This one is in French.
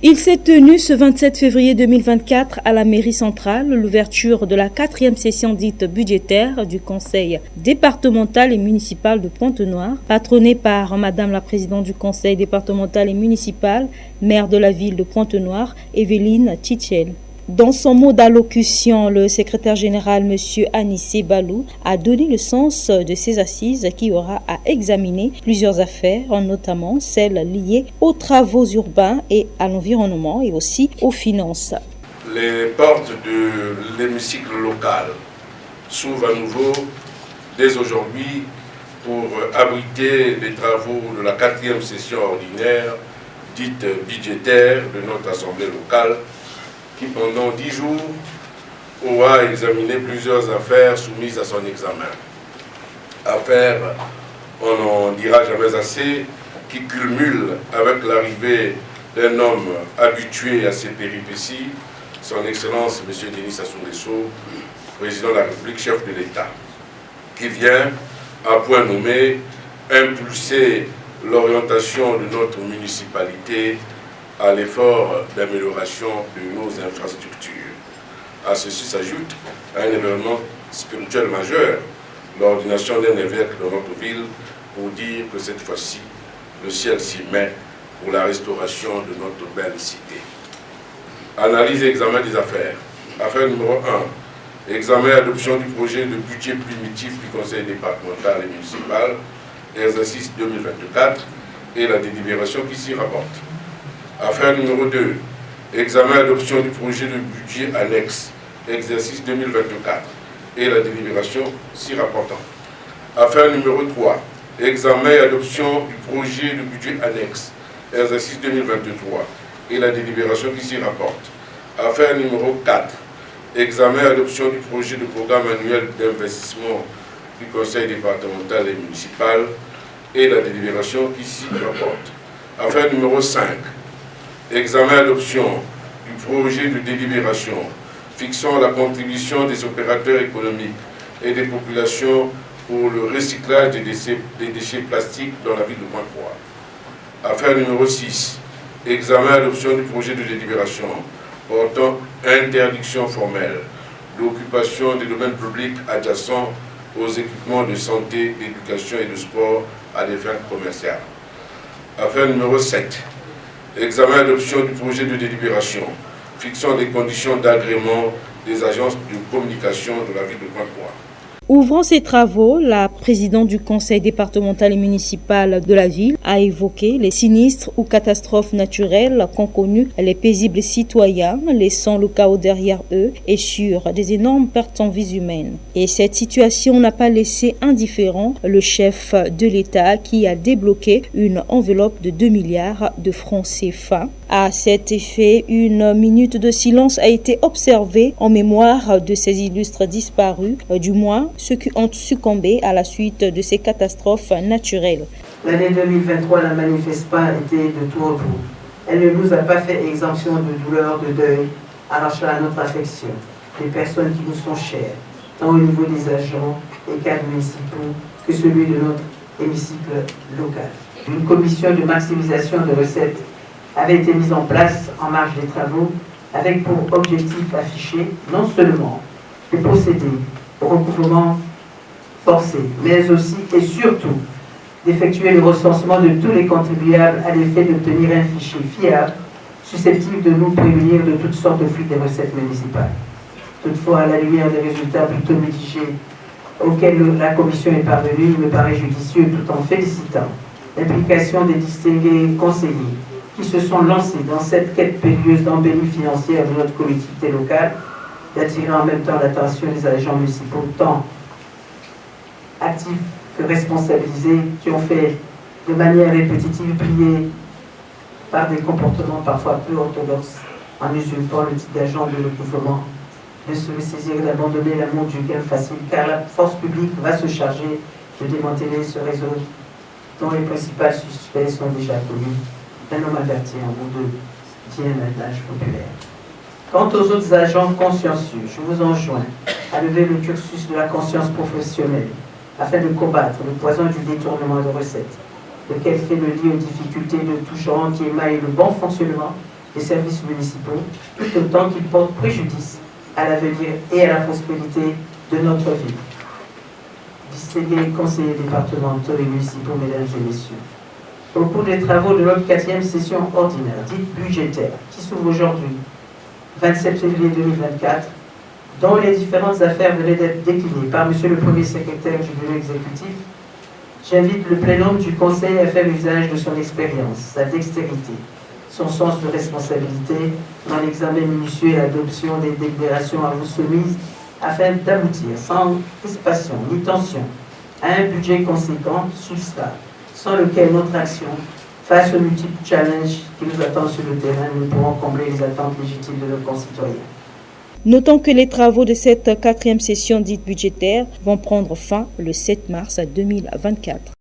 Il s'est tenu ce 27 février 2024 à la mairie centrale l'ouverture de la 4e session dite budgétaire du conseil départemental et municipal de Pointe-Noire, patronnée par Madame la présidente du conseil départemental et municipal, maire de la ville de Pointe-Noire, Evelyne Titchel. Dans son mot d'allocution, le secrétaire général, M. Anissé Balou, a donné le sens de ces assises qui aura à examiner plusieurs affaires, notamment celles liées aux travaux urbains et à l'environnement et aussi aux finances. Les portes de l'hémicycle local s'ouvrent à nouveau dès aujourd'hui pour abriter les travaux de la 4e session ordinaire dite budgétaire de notre assemblée locale, qui pendant 10 jours aura examiné plusieurs affaires soumises à son examen. Affaires, on n'en dira jamais assez, qui cumulent avec l'arrivée d'un homme habitué à ces péripéties, son Excellence M. Denis Sassou Nguesso, président de la République, chef de l'État, qui vient, à point nommé, impulser l'orientation de notre municipalité à l'effort d'amélioration de nos infrastructures. À ceci s'ajoute un événement spirituel majeur, l'ordination d'un évêque dans notre ville, pour dire que cette fois-ci, le ciel s'y met pour la restauration de notre belle cité. Analyse et examen des affaires. Affaire numéro 1. Examen et adoption du projet de budget primitif du conseil départemental et municipal, exercice 2024, et la délibération qui s'y rapporte. Affaire numéro 2, examen et adoption du projet de budget annexe, exercice 2024, et la délibération s'y rapportant. Affaire numéro 3, examen et adoption du projet de budget annexe, exercice 2023, et la délibération qui s'y rapporte. Affaire numéro 4, examen et adoption du projet de programme annuel d'investissement du conseil départemental et municipal, et la délibération qui s'y rapporte. Affaire numéro 5, examen et adoption du projet de délibération fixant la contribution des opérateurs économiques et des populations pour le recyclage des déchets plastiques dans la ville de Pointe-Noire. Affaire numéro 6, examen et adoption du projet de délibération portant interdiction formelle d'occupation des domaines publics adjacents aux équipements de santé, d'éducation et de sport à des fins commerciales. Affaire numéro 7, examen et adoption du projet de délibération fixant les conditions d'agrément des agences de communication de la ville de Pointe-Noire. Ouvrant ces travaux, la présidente du conseil départemental et municipal de la ville a évoqué les sinistres ou catastrophes naturelles qu'ont connu les paisibles citoyens, laissant le chaos derrière eux et sur des énormes pertes en vies humaines. Et cette situation n'a pas laissé indifférent le chef de l'État qui a débloqué une enveloppe de 2 milliards de francs CFA. À cet effet, une minute de silence a été observée en mémoire de ces illustres disparus, du moins ceux qui ont succombé à la suite de ces catastrophes naturelles. L'année 2023 n'a manifeste pas été de tout repos. Elle ne nous a pas fait exemption de douleur, de deuil, arrachant à notre affection des personnes qui nous sont chères, tant au niveau des agents et cadres municipaux que celui de notre hémicycle local. Une commission de maximisation de recettes avait été mise en place en marge des travaux avec pour objectif affiché non seulement de procéder au recouvrement forcé, mais aussi et surtout d'effectuer le recensement de tous les contribuables à l'effet d'obtenir un fichier fiable susceptible de nous prévenir de toutes sortes de fuites des recettes municipales. Toutefois, à la lumière des résultats plutôt mitigés auxquels la commission est parvenue, il me paraît judicieux, tout en félicitant l'implication des distingués conseillers qui se sont lancés dans cette quête périlleuse d'embellie financière de notre collectivité locale, d'attirer en même temps l'attention des agents municipaux, tant actifs que responsabilisés, qui ont fait de manière répétitive plier par des comportements parfois peu orthodoxes, en usurpant le titre d'agent de recouvrement, de se saisir et d'abandonner l'amour du gain facile, car la force publique va se charger de démanteler ce réseau dont les principaux suspects sont déjà connus. Un homme averti en bout de dit un adage populaire. Quant aux autres agents consciencieux, je vous enjoins à lever le cursus de la conscience professionnelle afin de combattre le poison du détournement de recettes, lequel fait le lit aux difficultés de tout genre qui émaillent le bon fonctionnement des services municipaux, tout autant qu'ils portent préjudice à l'avenir et à la prospérité de notre ville. Distingués conseillers départementaux et municipaux, mesdames et messieurs, au cours des travaux de notre 4e session ordinaire, dite budgétaire, qui s'ouvre aujourd'hui, 27 février 2024, dont les différentes affaires venaient d'être déclinées par M. le Premier secrétaire du bureau exécutif, j'invite le plénum du Conseil à faire usage de son expérience, sa dextérité, son sens de responsabilité dans l'examen minutieux et l'adoption des délibérations à vous soumises afin d'aboutir sans crispation ni tension à un budget conséquent soustract, sans lequel notre action, face aux multiples challenges qui nous attendent sur le terrain, nous pourrons combler les attentes légitimes de nos concitoyens. Notons que les travaux de cette 4e session dite budgétaire vont prendre fin le 7 mars 2024.